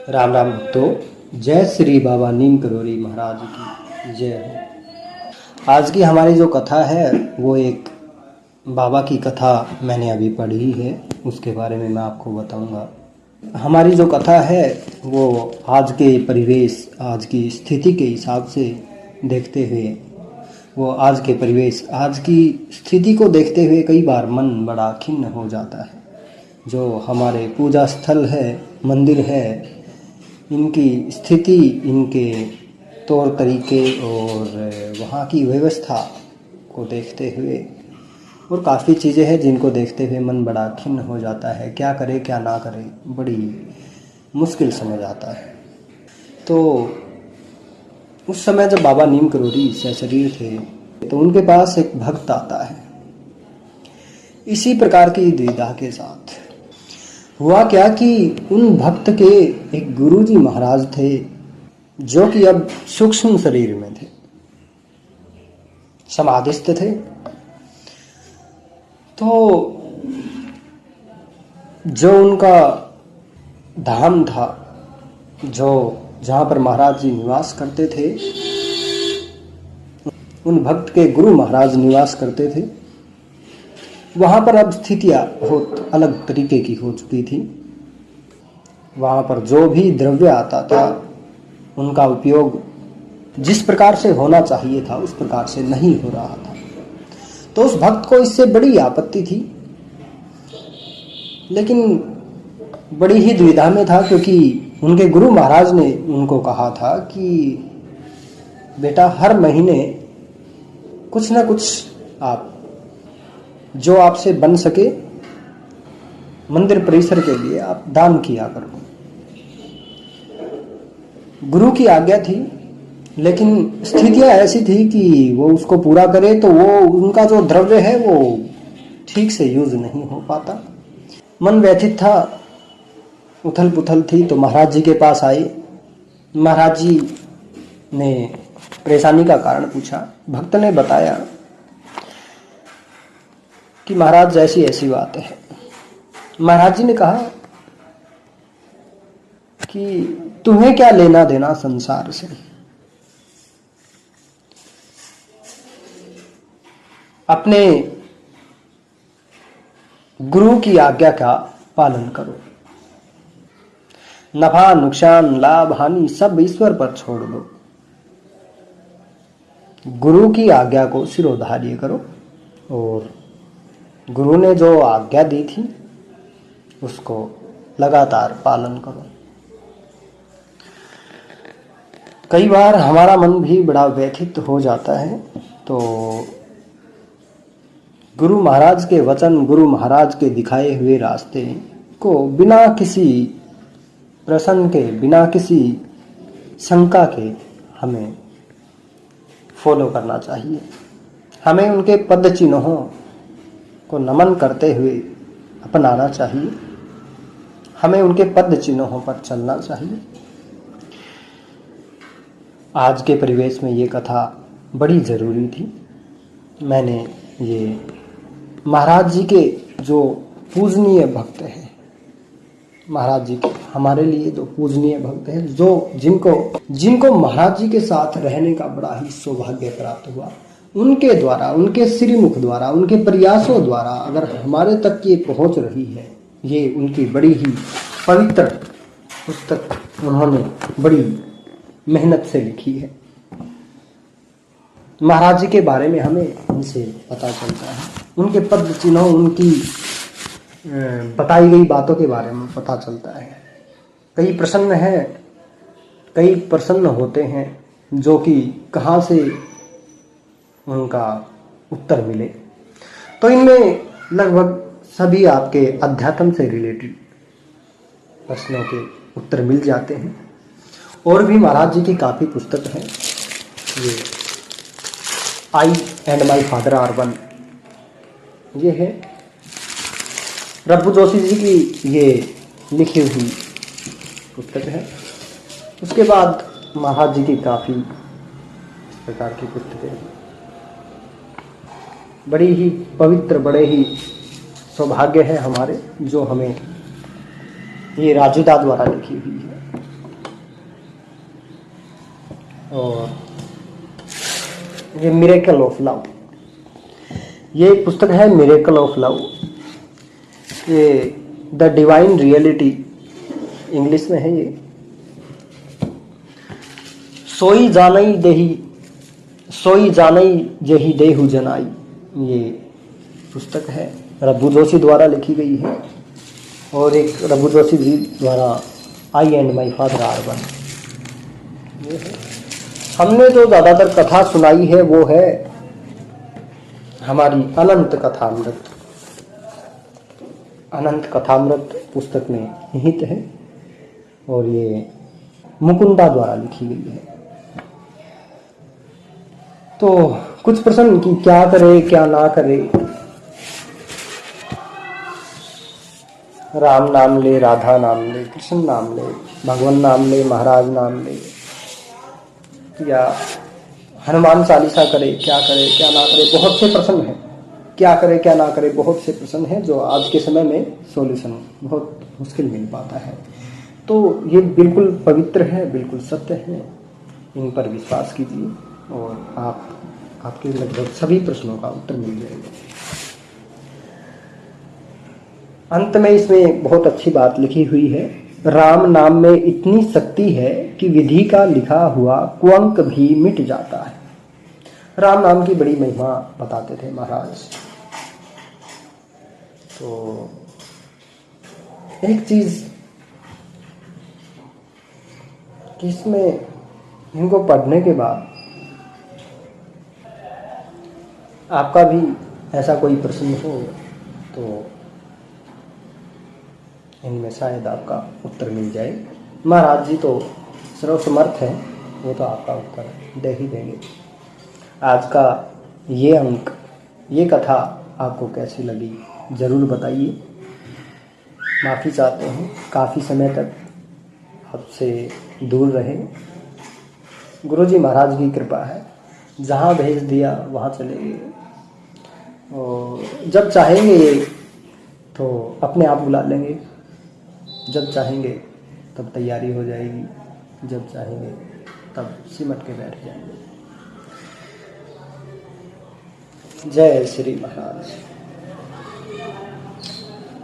राम राम भक्तों, जय श्री बाबा नीम करोली महाराज की जय हो। आज की हमारी जो कथा है वो एक बाबा की कथा मैंने अभी पढ़ी है, उसके बारे में मैं आपको बताऊंगा। हमारी जो कथा है वो आज के परिवेश, आज की स्थिति के हिसाब से देखते हुए, वो आज के परिवेश, आज की स्थिति को देखते हुए कई बार मन बड़ा खिन्न हो जाता है। जो हमारे पूजा स्थल है, मंदिर है, इनकी स्थिति, इनके तौर तरीके और वहाँ की व्यवस्था को देखते हुए, और काफ़ी चीज़ें हैं जिनको देखते हुए मन बड़ा खिन्न हो जाता है। क्या करे क्या ना करे, बड़ी मुश्किल समझ आता है। तो उस समय जब बाबा नीम करोली सशरीर थे तो उनके पास एक भक्त आता है, इसी प्रकार की द्विधा के साथ। हुआ क्या कि उन भक्त के एक गुरुजी महाराज थे जो कि अब सूक्ष्म शरीर में थे, समाधिस्थ थे। तो जो उनका धाम था, जो जहाँ पर महाराज जी निवास करते थे, उन भक्त के गुरु महाराज निवास करते थे, वहाँ पर अब स्थितियाँ बहुत अलग तरीके की हो चुकी थी। वहाँ पर जो भी द्रव्य आता था उनका उपयोग जिस प्रकार से होना चाहिए था उस प्रकार से नहीं हो रहा था। तो उस भक्त को इससे बड़ी आपत्ति थी, लेकिन बड़ी ही दुविधा में था, क्योंकि उनके गुरु महाराज ने उनको कहा था कि बेटा, हर महीने कुछ ना कुछ आप जो आपसे बन सके मंदिर परिसर के लिए आप दान किया करो। गुरु की आज्ञा थी, लेकिन स्थितियां ऐसी थी कि वो उसको पूरा करे तो वो उनका जो द्रव्य है वो ठीक से यूज नहीं हो पाता। मन व्यथित था, उथल पुथल थी। तो महाराज जी के पास आए। महाराज जी ने परेशानी का कारण पूछा। भक्त ने बताया कि महाराज ऐसी ऐसी बात है। महाराज जी ने कहा कि तुम्हें क्या लेना देना संसार से, अपने गुरु की आज्ञा का पालन करो। नफा नुकसान लाभ हानि सब ईश्वर पर छोड़ दो। गुरु की आज्ञा को सिरोधार्य करो और गुरु ने जो आज्ञा दी थी उसको लगातार पालन करो। कई बार हमारा मन भी बड़ा व्यथित हो जाता है, तो गुरु महाराज के वचन, गुरु महाराज के दिखाए हुए रास्ते को बिना किसी प्रश्न के, बिना किसी शंका के हमें फॉलो करना चाहिए। हमें उनके पद चिन्हों को नमन करते हुए अपनाना चाहिए। हमें उनके पद चिन्हों पर चलना चाहिए। आज के परिवेश में ये कथा बड़ी ज़रूरी थी। मैंने ये महाराज जी के जो पूजनीय भक्त हैं, महाराज जी के हमारे लिए जो पूजनीय भक्त हैं, जो जिनको महाराज जी के साथ रहने का बड़ा ही सौभाग्य प्राप्त हुआ, उनके द्वारा, उनके श्रीमुख द्वारा, उनके प्रयासों द्वारा अगर हमारे तक ये पहुंच रही है, ये उनकी बड़ी ही पवित्र पुस्तक उन्होंने बड़ी मेहनत से लिखी है। महाराज जी के बारे में हमें उनसे पता चलता है, उनके पद चिन्हों, उनकी बताई गई बातों के बारे में पता चलता है। कई प्रश्न होते हैं जो कि कहाँ से उनका उत्तर मिले। तो इनमें लगभग सभी आपके अध्यात्म से रिलेटेड प्रश्नों के उत्तर मिल जाते हैं। और भी महाराज जी की काफ़ी पुस्तक हैं। ये I and my father are one, ये है प्रभु जोशी जी की ये लिखी हुई पुस्तक है। उसके बाद महाराज जी की काफ़ी इस प्रकार की पुस्तकें, बड़ी ही पवित्र, बड़े ही सौभाग्य है हमारे जो हमें ये राजूदा द्वारा लिखी हुई है। और ये मिरेकल ऑफ लव, ये एक पुस्तक है मिरेकल ऑफ लव। ये द डिवाइन रियलिटी इंग्लिश में है। ये सोई जानई देही, सोई जानई जेही देहु जनाई, ये पुस्तक है, रघु जोशी द्वारा लिखी गई है। और एक रघु जोशी जी द्वारा I and my father are one, ये है। हमने जो ज़्यादातर कथा सुनाई है वो है हमारी अनंत कथामृत। अनंत कथामृत पुस्तक में निहित है और ये मुकुंदा द्वारा लिखी गई है। तो कुछ प्रश्न कि क्या करे क्या ना करे। राम नाम ले, राधा नाम ले, कृष्ण नाम ले, भगवान नाम ले, महाराज नाम ले, या हनुमान चालीसा करे, क्या करे क्या ना करे, बहुत से प्रश्न हैं। क्या करे क्या ना करे, बहुत से प्रश्न हैं जो आज के समय में सॉल्यूशन बहुत मुश्किल मिल पाता है। तो ये बिल्कुल पवित्र है, बिल्कुल सत्य है, इन पर विश्वास कीजिए और आपके लगभग सभी प्रश्नों का उत्तर मिल जाएगा। अंत में इसमें बहुत अच्छी बात लिखी हुई है, राम नाम में इतनी शक्ति है कि विधि का लिखा हुआ कुअंक भी मिट जाता है। राम नाम की बड़ी महिमा बताते थे महाराज। तो एक चीज कि इसमें इनको पढ़ने के बाद आपका भी ऐसा कोई प्रश्न हो तो इनमें शायद आपका उत्तर मिल जाए। महाराज जी तो सर्वसमर्थ है, वो तो आपका उत्तर दे ही देंगे। आज का ये अंक, ये कथा आपको कैसी लगी ज़रूर बताइए। माफ़ी चाहते हैं काफ़ी समय तक आपसे दूर रहे। गुरुजी महाराज की कृपा है, जहाँ भेज दिया वहाँ चले गए। और जब चाहेंगे तो अपने आप बुला लेंगे, जब चाहेंगे तब तैयारी हो जाएगी, जब चाहेंगे तब सिमट के बैठ जाएंगे। जय श्री महाराज।